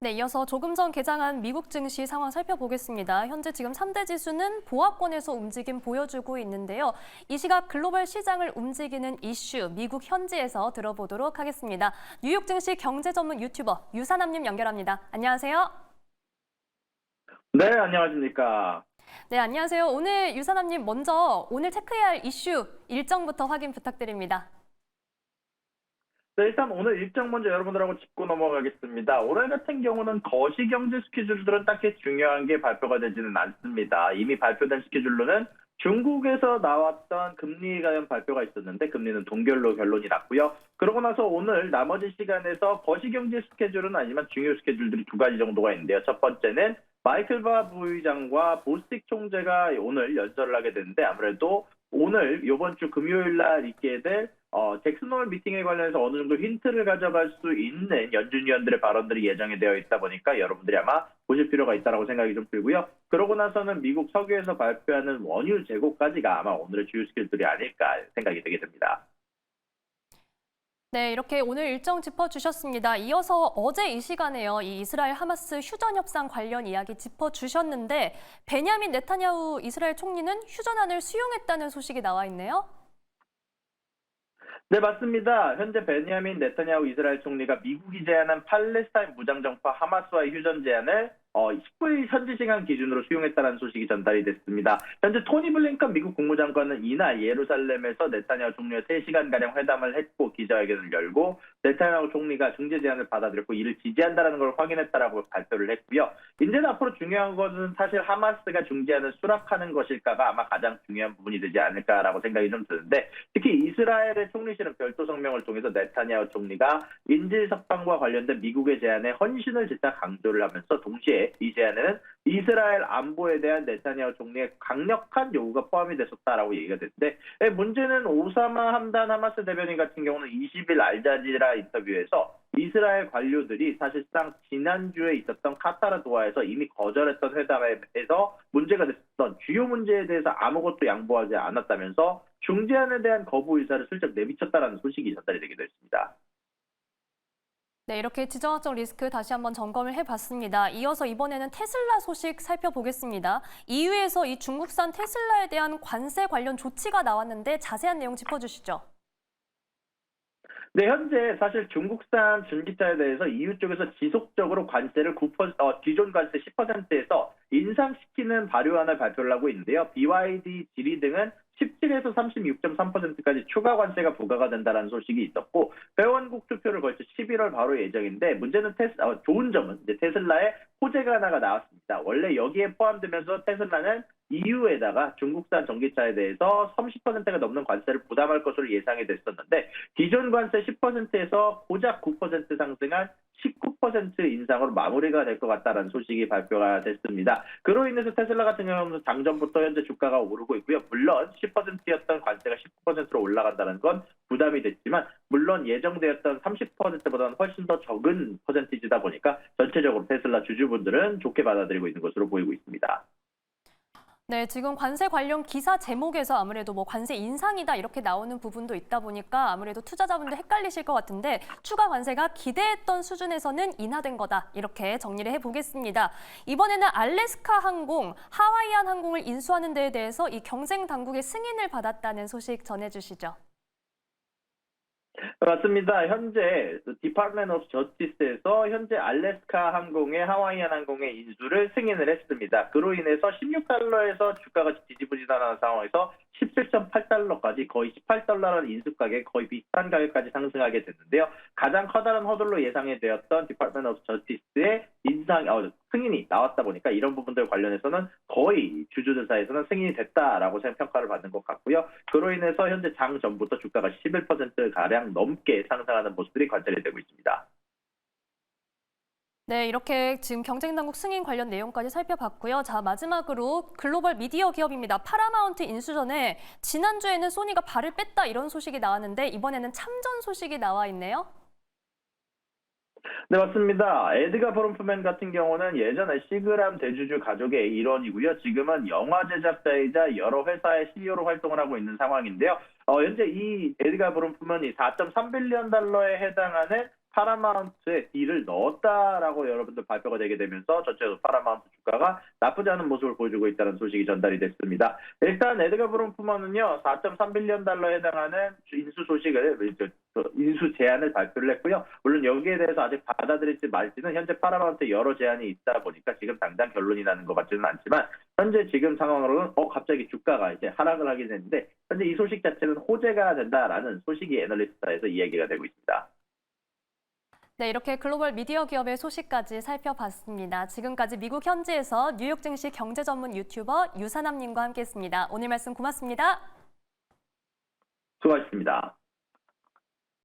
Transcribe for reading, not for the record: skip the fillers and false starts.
네, 이어서 조금 전 개장한 미국 증시 상황 살펴보겠습니다. 현재 지금 3대 지수는 보합권에서 움직임 보여주고 있는데요. 이 시각 글로벌 시장을 움직이는 이슈, 미국 현지에서 들어보도록 하겠습니다. 뉴욕 증시 경제 전문 유튜버 유사남님 연결합니다. 안녕하세요. 네, 안녕하십니까. 네, 안녕하세요. 오늘 유사남님 먼저 오늘 체크해야 할 이슈 일정부터 확인 부탁드립니다. 네, 일단 오늘 일정 먼저 여러분들하고 짚고 넘어가겠습니다. 올해 같은 경우는 거시경제 스케줄들은 딱히 중요한 게 발표가 되지는 않습니다. 이미 발표된 스케줄로는 중국에서 나왔던 금리 관련 발표가 있었는데 금리는 동결로 결론이 났고요. 그러고 나서 오늘 나머지 시간에서 거시경제 스케줄은 아니지만 중요 스케줄들이 두 가지 정도가 있는데요. 첫 번째는 마이클 바 부의장과 보스틱 총재가 오늘 연설을 하게 되는데 아무래도 오늘 이번 주 금요일 날 있게 될 잭슨홀 미팅에 관련해서 어느 정도 힌트를 가져갈 수 있는 연준 위원들의 발언들이 예정이 되어 있다 보니까 여러분들이 아마 보실 필요가 있다고 생각이 좀 들고요. 그러고 나서는 미국 석유에서 발표하는 원유 재고까지가 아마 오늘의 주요 스킬들이 아닐까 생각이 되게 됩니다. 네, 이렇게 오늘 일정 짚어주셨습니다. 이어서 어제 이 시간에요. 이 이스라엘 하마스 휴전 협상 관련 이야기 짚어주셨는데 베냐민 네타냐후 이스라엘 총리는 휴전안을 수용했다는 소식이 나와 있네요. 네, 맞습니다. 현재 베냐민 네타냐후 이스라엘 총리가 미국이 제안한 팔레스타인 무장정파 하마스와의 휴전 제안을 19일 현지 시간 기준으로 수용했다는 소식이 전달이 됐습니다. 현재 토니 블링컨 미국 국무장관은 이날 예루살렘에서 네타냐후 총리와 3시간가량 회담을 했고 기자회견을 열고 네타냐후 총리가 중재 제안을 받아들였고 이를 지지한다는 걸 확인했다라고 발표를 했고요. 이제는 앞으로 중요한 것은 사실 하마스가 중재안을 수락하는 것일까가 아마 가장 중요한 부분이 되지 않을까라고 생각이 좀 드는데 특히 이스라엘의 총리실은 별도 성명을 통해서 네타냐후 총리가 인질 석방과 관련된 미국의 제안에 헌신을 짓다 강조를 하면서 동시에 이 제안에는 이스라엘 안보에 대한 네타냐후 총리의 강력한 요구가 포함이 됐었다라고 얘기가 됐는데 문제는 오사마 함단 하마스 대변인 같은 경우는 20일 알자지라 인터뷰에서 이스라엘 관료들이 사실상 지난주에 있었던 카타르 도하에서 이미 거절했던 회담에서 문제가 됐었던 주요 문제에 대해서 아무것도 양보하지 않았다면서 중재안에 대한 거부 의사를 슬쩍 내비쳤다라는 소식이 전달이 되기도 했습니다. 네, 이렇게 지정학적 리스크 다시 한번 점검을 해봤습니다. 이어서 이번에는 테슬라 소식 살펴보겠습니다. EU에서 이 중국산 테슬라에 대한 관세 관련 조치가 나왔는데 자세한 내용 짚어주시죠. 네, 현재 사실 중국산 전기차에 대해서 EU 쪽에서 지속적으로 관세를 기존 관세 10%에서 인상시키는 발효안을 발표를 하고 있는데요. BYD, 지리 등은 17에서 36.3%까지 추가 관세가 부과가 된다는 소식이 있었고 회원국 투표를 거쳐 11월 바로 예정인데 문제는 좋은 점은 이제 테슬라의 호재가 하나가 나왔습니다. 원래 여기에 포함되면서 테슬라는 EU에다가 중국산 전기차에 대해서 30%가 넘는 관세를 부담할 것으로 예상이 됐었는데 기존 관세 10%에서 고작 9% 상승한 19% 인상으로 마무리가 될 것 같다는 소식이 발표가 됐습니다. 그로 인해서 테슬라 같은 경우는 장전부터 현재 주가가 오르고 있고요. 물론 10%였던 관세가 19%로 올라간다는 건 부담이 됐지만 물론 예정되었던 30%보다는 훨씬 더 적은 퍼센티지다 보니까 전체적으로 테슬라 주주분들은 좋게 받아들이고 있는 것으로 보이고 있습니다. 네, 지금 관세 관련 기사 제목에서 아무래도 뭐 관세 인상이다 이렇게 나오는 부분도 있다 보니까 아무래도 투자자분들 헷갈리실 것 같은데 추가 관세가 기대했던 수준에서는 인하된 거다 이렇게 정리를 해보겠습니다. 이번에는 알래스카 항공, 하와이안 항공을 인수하는 데에 대해서 이 경쟁 당국의 승인을 받았다는 소식 전해주시죠. 맞습니다. 현재 디파트먼트 오브 저스티스에서 현재 알래스카 항공의 하와이안 항공의 인수를 승인을 했습니다. 그로 인해서 16달러에서 주가가 지지부진하는 상황에서 17.8달러까지 거의 18달러라는 인수 가격 거의 비슷한 가격까지 상승하게 됐는데요. 가장 커다란 허들로 예상이 되었던 디파트먼트 오브 저스티스의 승인이 나왔다 보니까 이런 부분들 관련해서는 거의 주주들 사이에서는 승인이 됐다라고 평가를 받는 것 같고요. 그로 인해서 현재 장 전부터 주가가 11%가량 넘게 상승하는 모습들이 관찰이 되고 있습니다. 네, 이렇게 지금 경쟁당국 승인 관련 내용까지 살펴봤고요. 자, 마지막으로 글로벌 미디어 기업입니다. 파라마운트 인수 전에 지난주에는 소니가 발을 뺐다 이런 소식이 나왔는데 이번에는 참전 소식이 나와 있네요. 네, 맞습니다. 에드가 브론프맨 같은 경우는 예전에 시그람 대주주 가족의 일원이고요. 지금은 영화 제작자이자 여러 회사의 CEO로 활동을 하고 있는 상황인데요. 현재 이 에드가 브론프맨이 4.3빌리언 달러에 해당하는 파라마운트에 딜을 넣었다라고 여러분들 발표가 되게 되면서 전체적으로 파라마운트 주가가 나쁘지 않은 모습을 보여주고 있다는 소식이 전달이 됐습니다. 일단 에드가 브론프먼은요 4.3빌리언 달러에 해당하는 인수 소식을 인수 제안을 발표를 했고요. 물론 여기에 대해서 아직 받아들일지 말지는 현재 파라마운트에 여러 제안이 있다 보니까 지금 당장 결론이 나는 것 같지는 않지만 현재 지금 상황으로는 갑자기 주가가 이제 하락을 하긴 했는데 현재 이 소식 자체는 호재가 된다라는 소식이 애널리스트사에서 이야기가 되고 있습니다. 네, 이렇게 글로벌 미디어 기업의 소식까지 살펴봤습니다. 지금까지 미국 현지에서 뉴욕 증시 경제 전문 유튜버 유산남님과 함께했습니다. 오늘 말씀 고맙습니다. 수고하셨습니다.